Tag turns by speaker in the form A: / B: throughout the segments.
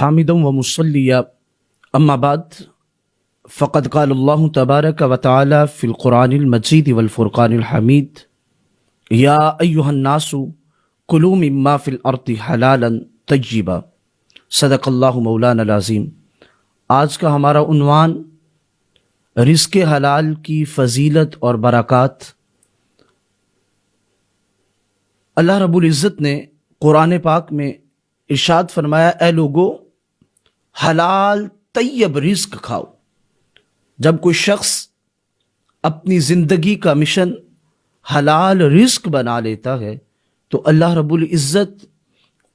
A: حامدا ومصليا أما بعد فقد قال الله تبارك وتعالى في القرآن المجيد والفرقان الحميد يا أيها الناس كلوا مما في الأرض حلالا طيبا صدق اللہ مولانا العظیم۔ آج کا ہمارا عنوان رزق حلال کی فضیلت اور برکات۔ اللہ رب العزت نے قرآن پاک میں ارشاد فرمایا، اے لوگو حلال طیب رزق کھاؤ۔ جب کوئی شخص اپنی زندگی کا مشن حلال رزق بنا لیتا ہے تو اللہ رب العزت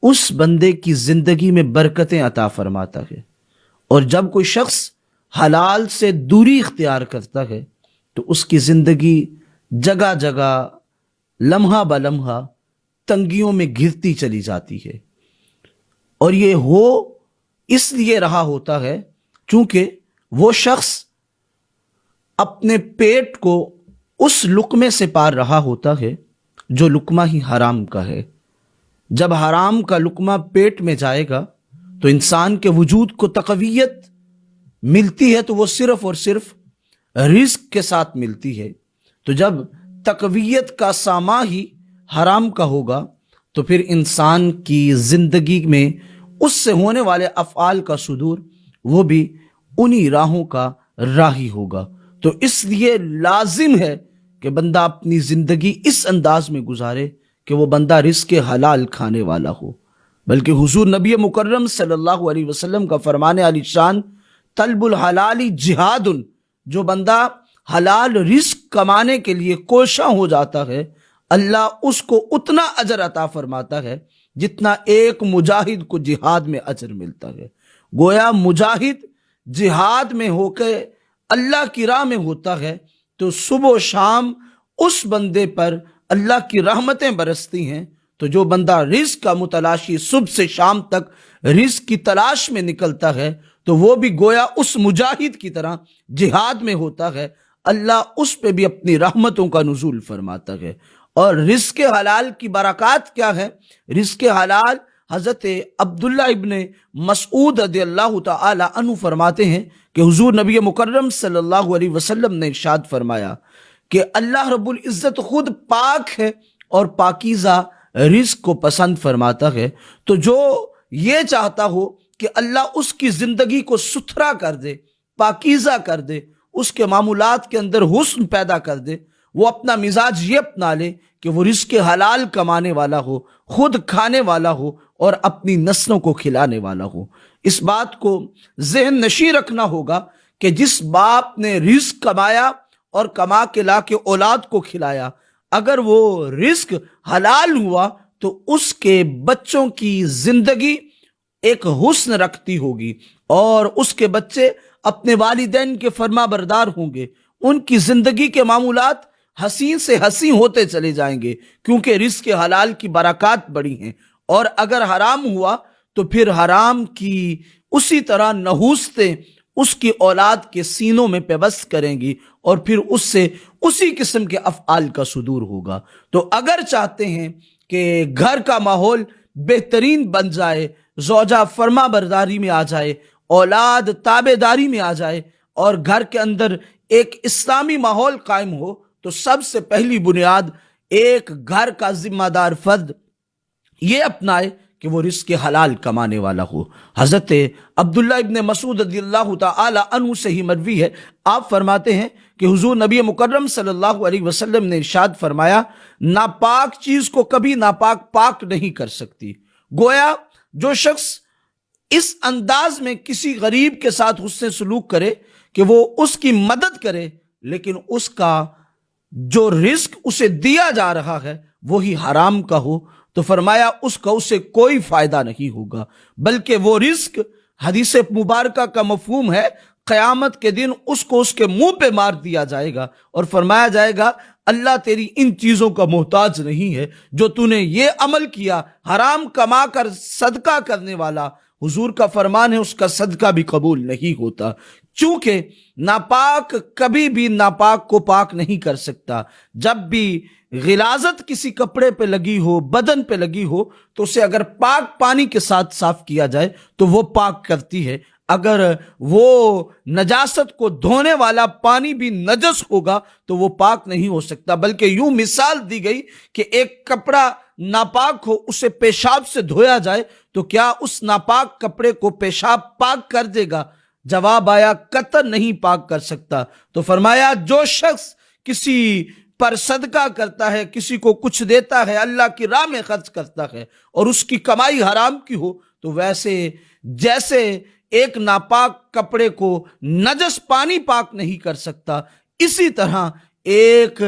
A: اس بندے کی زندگی میں برکتیں عطا فرماتا ہے، اور جب کوئی شخص حلال سے دوری اختیار کرتا ہے تو اس کی زندگی جگہ جگہ لمحہ بلمحہ تنگیوں میں گرتی چلی جاتی ہے، اور یہ ہو اس لیے رہا ہوتا ہے چونکہ وہ شخص اپنے پیٹ کو اس لقمے سے پار رہا ہوتا ہے جو لقمہ ہی حرام کا ہے۔ جب حرام کا لقمہ پیٹ میں جائے گا تو انسان کے وجود کو تقویت ملتی ہے، تو وہ صرف اور صرف رزق کے ساتھ ملتی ہے۔ تو جب تقویت کا ساما ہی حرام کا ہوگا تو پھر انسان کی زندگی میں اس سے ہونے والے افعال کا صدور وہ بھی انہی راہوں کا راہی ہوگا۔ تو اس لیے لازم ہے کہ بندہ اپنی زندگی اس انداز میں گزارے کہ وہ بندہ رزق حلال کھانے والا ہو۔ بلکہ حضور نبی مکرم صلی اللہ علیہ وسلم کا فرمان علی شان، طلب الحلال جہاد، جو بندہ حلال رزق کمانے کے لیے کوشاں ہو جاتا ہے اللہ اس کو اتنا اجر عطا فرماتا ہے جتنا ایک مجاہد کو جہاد میں اجر ملتا ہے۔ گویا مجاہد جہاد میں ہو کے اللہ کی راہ میں ہوتا ہے تو صبح و شام اس بندے پر اللہ کی رحمتیں برستی ہیں۔ تو جو بندہ رزق کا متلاشی صبح سے شام تک رزق کی تلاش میں نکلتا ہے تو وہ بھی گویا اس مجاہد کی طرح جہاد میں ہوتا ہے، اللہ اس پہ بھی اپنی رحمتوں کا نزول فرماتا ہے۔ اور رزق حلال کی برکات کیا ہے؟ رزق حلال حضرت عبداللہ ابن مسعود رضی اللہ تعالی عنہ فرماتے ہیں کہ حضور نبی مکرم صلی اللہ علیہ وسلم نے ارشاد فرمایا کہ اللہ رب العزت خود پاک ہے اور پاکیزہ رزق کو پسند فرماتا ہے۔ تو جو یہ چاہتا ہو کہ اللہ اس کی زندگی کو ستھرا کر دے، پاکیزہ کر دے، اس کے معمولات کے اندر حسن پیدا کر دے، وہ اپنا مزاج یہ اپنا لے کہ وہ رزق حلال کمانے والا ہو، خود کھانے والا ہو اور اپنی نسلوں کو کھلانے والا ہو۔ اس بات کو ذہن نشیں رکھنا ہوگا کہ جس باپ نے رزق کمایا اور کما کے لا کے اولاد کو کھلایا، اگر وہ رزق حلال ہوا تو اس کے بچوں کی زندگی ایک حسن رکھتی ہوگی، اور اس کے بچے اپنے والدین کے فرما بردار ہوں گے، ان کی زندگی کے معمولات حسین سے حسین ہوتے چلے جائیں گے، کیونکہ رزق حلال کی برکات بڑی ہیں۔ اور اگر حرام ہوا تو پھر حرام کی اسی طرح نحوستیں اس کی اولاد کے سینوں میں پیوست کریں گی، اور پھر اس سے اسی قسم کے افعال کا صدور ہوگا۔ تو اگر چاہتے ہیں کہ گھر کا ماحول بہترین بن جائے، زوجہ فرما برداری میں آ جائے، اولاد تابع داری میں آ جائے، اور گھر کے اندر ایک اسلامی ماحول قائم ہو، تو سب سے پہلی بنیاد ایک گھر کا ذمہ دار فرد یہ اپنائے کہ وہ رزق حلال کمانے والا ہو۔ حضرت عبداللہ ابن مسعود رضی اللہ تعالی عنہ سے ہی مروی ہے، آپ فرماتے ہیں کہ حضور نبی مکرم صلی اللہ علیہ وسلم نے ارشاد فرمایا، ناپاک چیز کو کبھی ناپاک پاک نہیں کر سکتی۔ گویا جو شخص اس انداز میں کسی غریب کے ساتھ حسن سلوک کرے کہ وہ اس کی مدد کرے، لیکن اس کا جو رزق اسے دیا جا رہا ہے وہی حرام کا ہو، تو فرمایا اس کا اسے کوئی فائدہ نہیں ہوگا، بلکہ وہ رزق، حدیث مبارکہ کا مفہوم ہے، قیامت کے دن اس کو اس کے منہ پہ مار دیا جائے گا اور فرمایا جائے گا اللہ تیری ان چیزوں کا محتاج نہیں ہے جو تو نے یہ عمل کیا۔ حرام کما کر صدقہ کرنے والا، حضور کا فرمان ہے، اس کا صدقہ بھی قبول نہیں ہوتا۔ چونکہ ناپاک کبھی بھی ناپاک کو پاک نہیں کر سکتا۔ جب بھی غلاظت کسی کپڑے پہ لگی ہو، بدن پہ لگی ہو، تو اسے اگر پاک پانی کے ساتھ صاف کیا جائے تو وہ پاک کرتی ہے۔ اگر وہ نجاست کو دھونے والا پانی بھی نجس ہوگا تو وہ پاک نہیں ہو سکتا، بلکہ یوں مثال دی گئی کہ ایک کپڑا ناپاک ہو، اسے پیشاب سے دھویا جائے تو کیا اس ناپاک کپڑے کو پیشاب پاک کر دے گا؟ جواب آیا قطعاً نہیں پاک کر سکتا۔ تو فرمایا جو شخص کسی پر صدقہ کرتا ہے، کسی کو کچھ دیتا ہے، اللہ کی راہ میں خرچ کرتا ہے اور اس کی کمائی حرام کی ہو، تو ویسے جیسے ایک ناپاک کپڑے کو نجس پانی پاک نہیں کر سکتا، اسی طرح ایک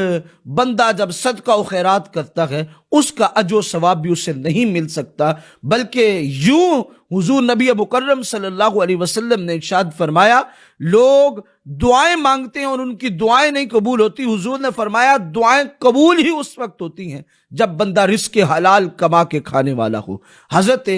A: بندہ جب صدقہ و خیرات کرتا ہے اس کا اجر و ثواب بھی اسے نہیں مل سکتا، بلکہ یوں حضور نبی مکرم صلی اللہ علیہ وسلم نے ارشاد فرمایا لوگ دعائیں مانگتے ہیں اور ان کی دعائیں نہیں قبول ہوتی۔ حضور نے فرمایا دعائیں قبول ہی اس وقت ہوتی ہیں جب بندہ رزق حلال کما کے کھانے والا ہو۔ حضرت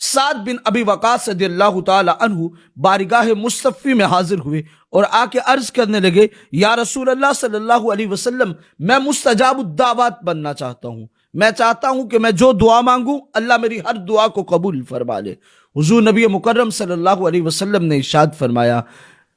A: سعد بن ابی وقاص رضی اللہ تعالی عنہ بارگاہ مصطفی میں حاضر ہوئے اور آ کے عرض کرنے لگے یا رسول اللہ صلی اللہ علیہ وسلم، میں مستجاب الدعوات بننا چاہتا ہوں، میں چاہتا ہوں کہ میں جو دعا مانگوں اللہ میری ہر دعا کو قبول فرما لے۔ حضور نبی مکرم صلی اللہ علیہ وسلم نے ارشاد فرمایا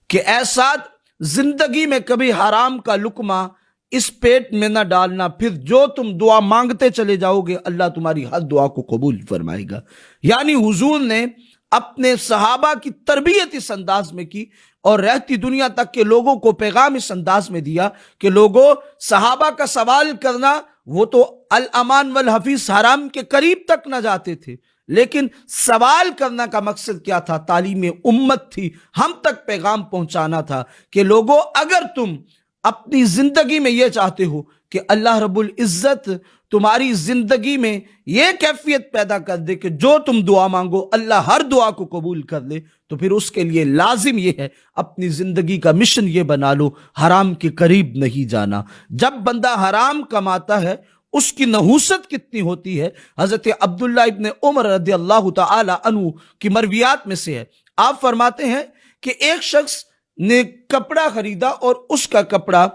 A: کہ اے سعد، زندگی میں کبھی حرام کا لقمہ اس پیٹ میں نہ ڈالنا، پھر جو تم دعا مانگتے چلے جاؤ گے اللہ تمہاری ہر دعا کو قبول فرمائے گا۔ یعنی حضور نے اپنے صحابہ کی تربیت اس انداز میں کی اور رہتی دنیا تک کے لوگوں کو پیغام اس انداز میں دیا کہ لوگوں، صحابہ کا سوال کرنا وہ تو الامان والحفیظ حرام کے قریب تک نہ جاتے تھے، لیکن سوال کرنا کا مقصد کیا تھا؟ تعلیم امت تھی، ہم تک پیغام پہنچانا تھا کہ لوگوں اگر تم اپنی زندگی میں یہ چاہتے ہو کہ اللہ رب العزت تمہاری زندگی میں یہ کیفیت پیدا کر دے کہ جو تم دعا مانگو اللہ ہر دعا کو قبول کر لے، تو پھر اس کے لیے لازم یہ ہے اپنی زندگی کا مشن یہ بنا لو حرام کے قریب نہیں جانا۔ جب بندہ حرام کماتا ہے اس کی نحوست کتنی ہوتی ہے۔ حضرت عبداللہ ابن عمر رضی اللہ تعالی عنہ کی مرویات میں سے ہے، آپ فرماتے ہیں کہ ایک شخص نے کپڑا خریدا اور اس کا کپڑا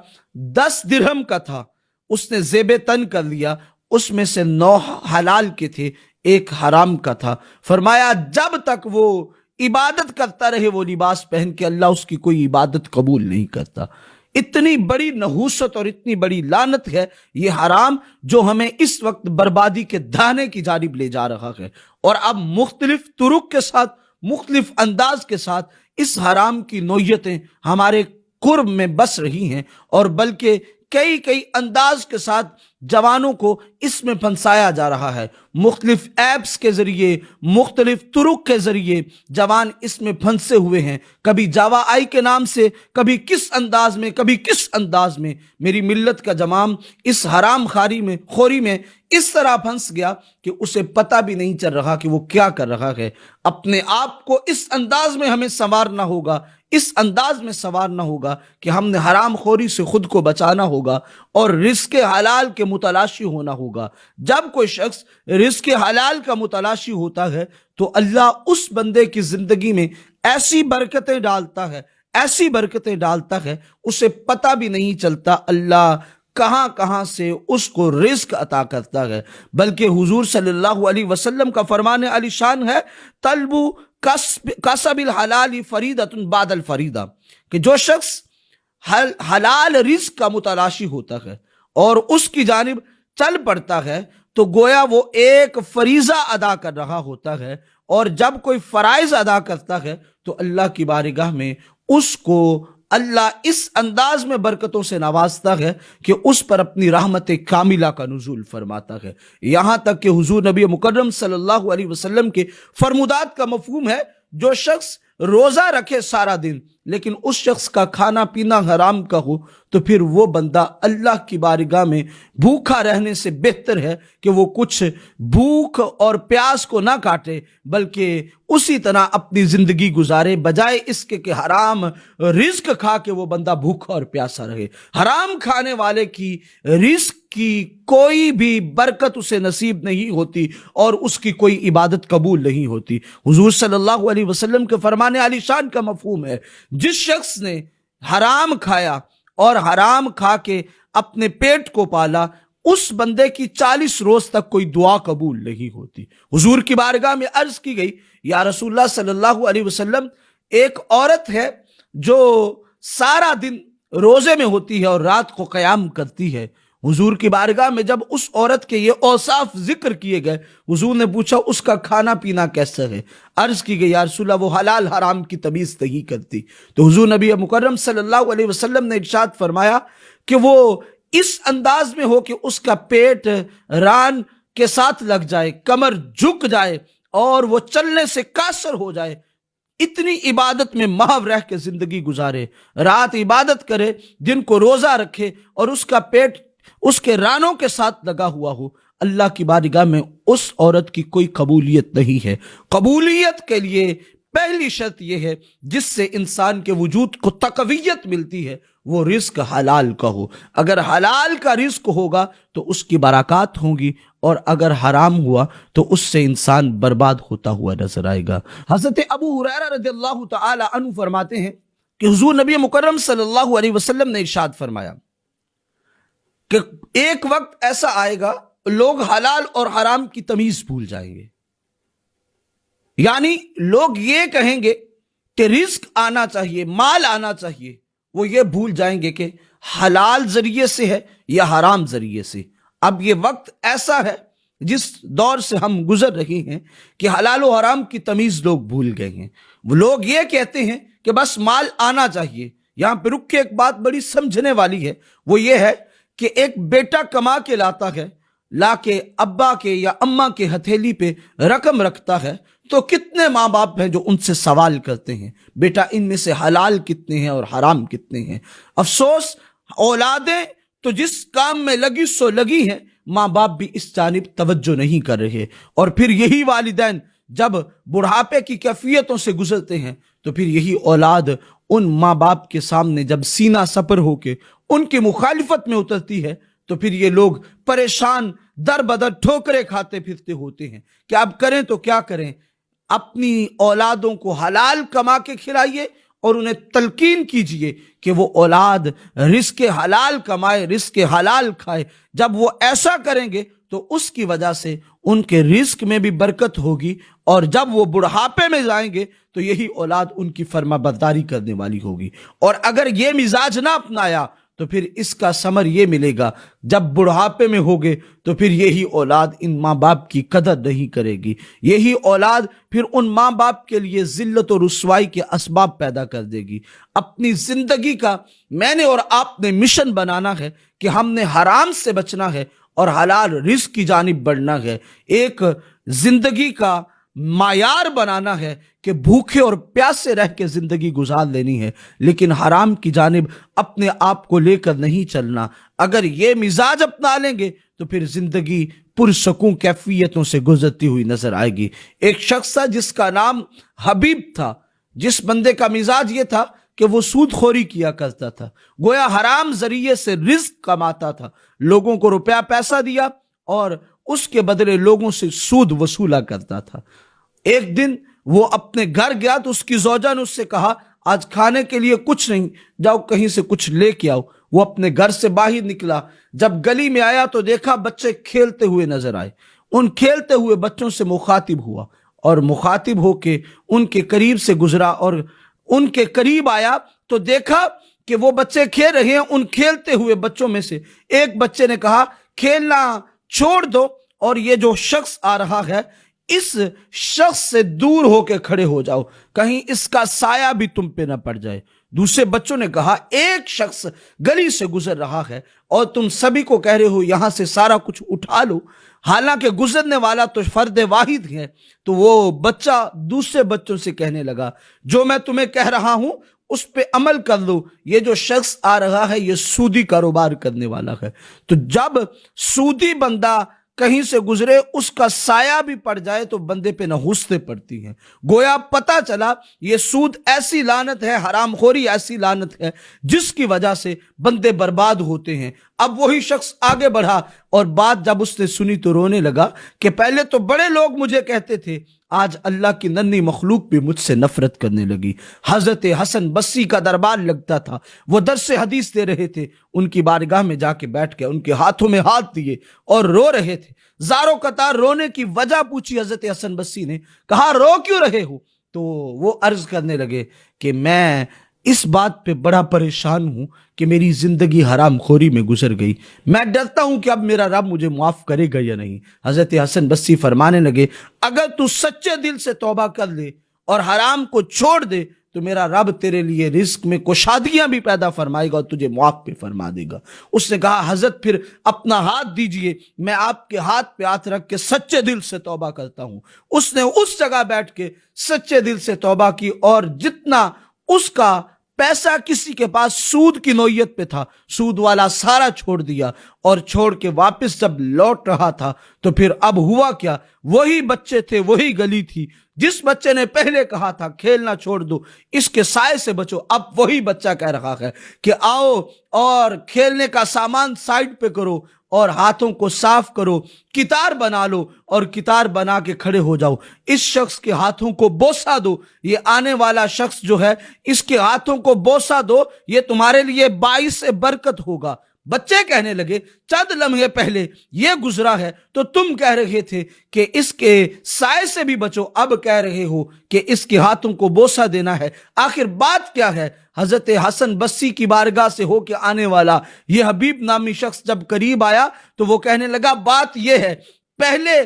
A: 10 درہم کا تھا، اس نے زیب تن کر لیا، اس میں سے 9 حلال کے تھے، 1 حرام کا تھا۔ فرمایا جب تک وہ عبادت کرتا رہے وہ لباس پہن کے اللہ اس کی کوئی عبادت قبول نہیں کرتا۔ اتنی بڑی نحوست اور اتنی بڑی لعنت ہے یہ حرام جو ہمیں اس وقت بربادی کے دہانے کی جانب لے جا رہا ہے، اور اب مختلف طرق کے ساتھ، مختلف انداز کے ساتھ اس حرام کی نوعیتیں ہمارے قرب میں بس رہی ہیں، اور بلکہ کئی انداز کے ساتھ جوانوں کو اس میں پھنسایا جا رہا ہے۔ مختلف ایپس کے ذریعے، مختلف طرق کے ذریعے جوان اس میں پھنسے ہوئے ہیں، کبھی جاوا آئی کے نام سے، کبھی کس انداز میں، کبھی کس انداز میں۔ میری ملت کا جمام اس حرام خوری میں اس طرح پھنس گیا کہ اسے پتہ بھی نہیں چل رہا کہ وہ کیا کر رہا ہے۔ اپنے آپ کو اس انداز میں ہمیں سنوارنا ہوگا، اس انداز میں سنوارنا ہوگا کہ ہم نے حرام خوری سے خود کو بچانا ہوگا اور رزق حلال کے متلاشی ہونا ہوگا۔ جب کوئی شخص رزق حلال کا متلاشی ہوتا ہے تو اللہ اس بندے کی زندگی میں ایسی برکتیں ڈالتا ہے، ایسی برکتیں ڈالتا ہے، اسے پتہ بھی نہیں چلتا اللہ کہاں سے اس کو رزق عطا کرتا ہے۔ بلکہ حضور صلی اللہ علیہ وسلم کا فرمان علی شان ہے طلبو کسب الحلال فریدۃ بعد الفریدہ، کہ جو شخص حلال رزق کا متلاشی ہوتا ہے اور اس کی جانب چل پڑتا ہے تو گویا وہ ایک فریضہ ادا کر رہا ہوتا ہے، اور جب کوئی فرائض ادا کرتا ہے تو اللہ کی بارگاہ میں اس کو اللہ اس انداز میں برکتوں سے نوازتا ہے کہ اس پر اپنی رحمت کاملہ کا نزول فرماتا ہے۔ یہاں تک کہ حضور نبی مکرم صلی اللہ علیہ وسلم کے فرمودات کا مفہوم ہے جو شخص روزہ رکھے سارا دن لیکن اس شخص کا کھانا پینا حرام کا ہو تو پھر وہ بندہ اللہ کی بارگاہ میں بھوکا رہنے سے بہتر ہے کہ وہ کچھ بھوک اور پیاس کو نہ کاٹے بلکہ اسی طرح اپنی زندگی گزارے، بجائے اس کے کہ حرام رزق کھا کے وہ بندہ بھوکا اور پیاسا رہے۔ حرام کھانے والے کی رزق کی کوئی بھی برکت اسے نصیب نہیں ہوتی اور اس کی کوئی عبادت قبول نہیں ہوتی۔ حضور صلی اللہ علیہ وسلم کے فرمان علی شان کا مفہوم ہے جس شخص نے حرام کھایا اور حرام کھا کے اپنے پیٹ کو پالا، اس بندے کی 40 روز تک کوئی دعا قبول نہیں ہوتی۔ حضور کی بارگاہ میں عرض کی گئی، یا رسول اللہ صلی اللہ علیہ وسلم، ایک عورت ہے جو سارا دن روزے میں ہوتی ہے اور رات کو قیام کرتی ہے۔ حضور کی بارگاہ میں جب اس عورت کے یہ اوصاف ذکر کیے گئے، حضور نے پوچھا اس کا کھانا پینا کیسا ہے؟ عرض کی گئی، یا رسول اللہ، وہ حلال حرام کی تمیز نہیں کرتی۔ تو حضور نبی مکرم صلی اللہ علیہ وسلم نے ارشاد فرمایا کہ وہ اس انداز میں ہو کہ اس کا پیٹ ران کے ساتھ لگ جائے، کمر جھک جائے اور وہ چلنے سے قاصر ہو جائے، اتنی عبادت میں محو رہ کے زندگی گزارے، رات عبادت کرے، دن کو روزہ رکھے اور اس کا پیٹ اس کے رانوں کے ساتھ لگا ہوا ہو، اللہ کی بارگاہ میں اس عورت کی کوئی قبولیت نہیں ہے۔ قبولیت کے لیے پہلی شرط یہ ہے، جس سے انسان کے وجود کو تقویت ملتی ہے، وہ رزق حلال کا ہو۔ اگر حلال کا رزق ہوگا تو اس کی برکات ہوں گی، اور اگر حرام ہوا تو اس سے انسان برباد ہوتا ہوا نظر آئے گا۔ حضرت ابو ہریرہ رضی اللہ تعالی عنہ فرماتے ہیں کہ حضور نبی مکرم صلی اللہ علیہ وسلم نے ارشاد فرمایا کہ ایک وقت ایسا آئے گا لوگ حلال اور حرام کی تمیز بھول جائیں گے، یعنی لوگ یہ کہیں گے کہ رزق آنا چاہیے، مال آنا چاہیے، وہ یہ بھول جائیں گے کہ حلال ذریعے سے ہے یا حرام ذریعے سے۔ اب یہ وقت ایسا ہے جس دور سے ہم گزر رہے ہیں کہ حلال و حرام کی تمیز لوگ بھول گئے ہیں۔ وہ لوگ یہ کہتے ہیں کہ بس مال آنا چاہیے۔ یہاں پہ رک کے ایک بات بڑی سمجھنے والی ہے، وہ یہ ہے کہ ایک بیٹا کما کے لاتا ہے، لا کے ابا کے یا اماں کے ہتھیلی پہ رقم رکھتا ہے، تو کتنے ماں باپ ہیں جو ان سے سوال کرتے ہیں، بیٹا ان میں سے حلال کتنے ہیں اور حرام کتنے ہیں؟ افسوس، اولادیں تو جس کام میں لگی سو لگی ہیں، ماں باپ بھی اس جانب توجہ نہیں کر رہے، اور پھر یہی والدین جب بڑھاپے کی کیفیتوں سے گزرتے ہیں تو پھر یہی اولاد ان ماں باپ کے سامنے جب سینہ سپر ہو کے ان کی مخالفت میں اترتی ہے تو پھر یہ لوگ پریشان در بدر ٹھوکریں کھاتے پھرتے ہوتے ہیں کہ اب کریں تو کیا کریں۔ اپنی اولادوں کو حلال کما کے کھلائیے اور انہیں تلقین کیجئے کہ وہ اولاد رزق حلال کمائے، رزق حلال کھائے۔ جب وہ ایسا کریں گے تو اس کی وجہ سے ان کے رزق میں بھی برکت ہوگی، اور جب وہ بڑھاپے میں جائیں گے تو یہی اولاد ان کی فرما برداری کرنے والی ہوگی۔ اور اگر یہ مزاج نہ اپنایا تو پھر اس کا ثمر یہ ملے گا، جب بڑھاپے میں ہوگے تو پھر یہی اولاد ان ماں باپ کی قدر نہیں کرے گی، یہی اولاد پھر ان ماں باپ کے لیے ذلت و رسوائی کے اسباب پیدا کر دے گی۔ اپنی زندگی کا میں نے اور آپ نے مشن بنانا ہے کہ ہم نے حرام سے بچنا ہے اور حلال رزق کی جانب بڑھنا ہے۔ ایک زندگی کا معیار بنانا ہے کہ بھوکے اور پیاسے رہ کے زندگی گزار لینی ہے، لیکن حرام کی جانب اپنے آپ کو لے کر نہیں چلنا۔ اگر یہ مزاج اپنا لیں گے تو پھر زندگی پرسکون کیفیتوں سے گزرتی ہوئی نظر آئے گی۔ ایک شخص تھا جس کا نام حبیب تھا، جس بندے کا مزاج یہ تھا کہ وہ سود خوری کیا کرتا تھا، گویا حرام ذریعے سے رزق کماتا تھا، لوگوں کو روپیہ پیسہ دیا اور اس کے بدلے لوگوں سے سود وصولا کرتا تھا۔ ایک دن وہ اپنے گھر گیا تو اس کی زوجہ نے اس سے کہا، آج کھانے کے لیے کچھ نہیں، جاؤ کہیں سے کچھ لے کے آؤ۔ وہ اپنے گھر سے باہر نکلا، جب گلی میں آیا تو دیکھا بچے کھیلتے ہوئے نظر آئے۔ ان کھیلتے ہوئے بچوں سے مخاطب ہوا اور مخاطب ہو کے ان کے قریب سے گزرا اور ان کے قریب آیا تو دیکھا کہ وہ بچے کھیل رہے ہیں۔ ان کھیلتے ہوئے بچوں میں سے ایک بچے نے کہا، کھیلنا چھوڑ دو اور یہ جو شخص آ رہا ہے اس شخص سے دور ہو کے کھڑے ہو جاؤ، کہیں اس کا سایہ بھی تم پہ نہ پڑ جائے۔ دوسرے بچوں نے کہا، ایک شخص گلی سے گزر رہا ہے اور تم سبھی کو کہہ رہے ہو یہاں سے سارا کچھ اٹھا لو، حالانکہ گزرنے والا تو فرد واحد ہے۔ تو وہ بچہ دوسرے بچوں سے کہنے لگا، جو میں تمہیں کہہ رہا ہوں اس پہ عمل کر لو، یہ جو شخص آ رہا ہے یہ سودی کاروبار کرنے والا ہے۔ تو جب سودی بندہ کہیں سے گزرے اس کا سایہ بھی پڑ جائے تو بندے پہ نحوستیں پڑتی ہیں۔ گویا پتہ چلا یہ سود ایسی لعنت ہے، حرام خوری ایسی لعنت ہے جس کی وجہ سے بندے برباد ہوتے ہیں۔ اب وہی شخص آگے بڑھا اور بات جب اس نے سنی تو رونے لگا کہ پہلے تو بڑے لوگ مجھے کہتے تھے، آج اللہ کی ننھی مخلوق بھی مجھ سے نفرت کرنے لگی۔ حضرت حسن بصری کا دربار لگتا تھا، وہ درس حدیث دے رہے تھے، ان کی بارگاہ میں جا کے بیٹھ کے ان کے ہاتھوں میں ہاتھ دیے اور رو رہے تھے۔ زاروں قطار رونے کی وجہ پوچھی حضرت حسن بصری نے، کہا رو کیوں رہے ہو؟ تو وہ عرض کرنے لگے کہ میں اس بات پہ بڑا پریشان ہوں کہ میری زندگی حرام خوری میں گزر گئی، میں ڈرتا ہوں کہ اب میرا رب مجھے معاف کرے گا یا نہیں۔ حضرت حسن بصری فرمانے لگے، اگر تو سچے دل سے توبہ کر لے اور حرام کو چھوڑ دے تو میرا رب تیرے لیے رزق میں کشادیاں بھی پیدا فرمائے گا اور تجھے معاف بھی فرما دے گا۔ اس نے کہا حضرت پھر اپنا ہاتھ دیجئے، میں آپ کے ہاتھ پہ ہاتھ رکھ کے سچے دل سے توبہ کرتا ہوں۔ اس نے اس جگہ بیٹھ کے سچے دل سے توبہ کی اور جتنا اس کا پیسہ کسی کے پاس سود کی نوعیت پہ تھا، سود والا سارا چھوڑ دیا، اور چھوڑ کے واپس جب لوٹ رہا تھا تو پھر اب ہوا کیا، وہی بچے تھے، وہی گلی تھی، جس بچے نے پہلے کہا تھا کھیلنا چھوڑ دو، اس کے سائے سے بچو، اب وہی بچہ کہہ رہا ہے کہ آؤ اور کھیلنے کا سامان سائڈ پہ کرو اور ہاتھوں کو صاف کرو، کتار بنا لو اور کتار بنا کے کھڑے ہو جاؤ، اس شخص کے ہاتھوں کو بوسہ دو، یہ آنے والا شخص جو ہے اس کے ہاتھوں کو بوسہ دو، یہ تمہارے لیے باعث برکت ہوگا۔ بچے کہنے لگے چند لمحے پہلے یہ گزرا ہے تو تم کہہ رہے تھے کہ اس کے سائے سے بھی بچو، اب کہہ رہے ہو کہ اس کے ہاتھوں کو بوسہ دینا ہے، آخر بات کیا ہے؟ حضرت حسن بصری کی بارگاہ سے ہو کے آنے والا یہ حبیب نامی شخص جب قریب آیا تو وہ کہنے لگا بات یہ ہے، پہلے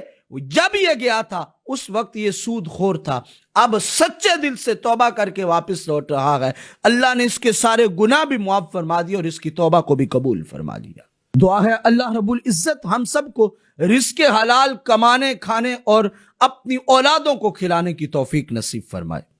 A: جب یہ گیا تھا اس وقت یہ سود خور تھا، اب سچے دل سے توبہ کر کے واپس لوٹ رہا ہے، اللہ نے اس کے سارے گناہ بھی معاف فرما دیے اور اس کی توبہ کو بھی قبول فرما لیا۔ دعا ہے اللہ رب العزت ہم سب کو رزق حلال کمانے، کھانے اور اپنی اولادوں کو کھلانے کی توفیق نصیب فرمائے۔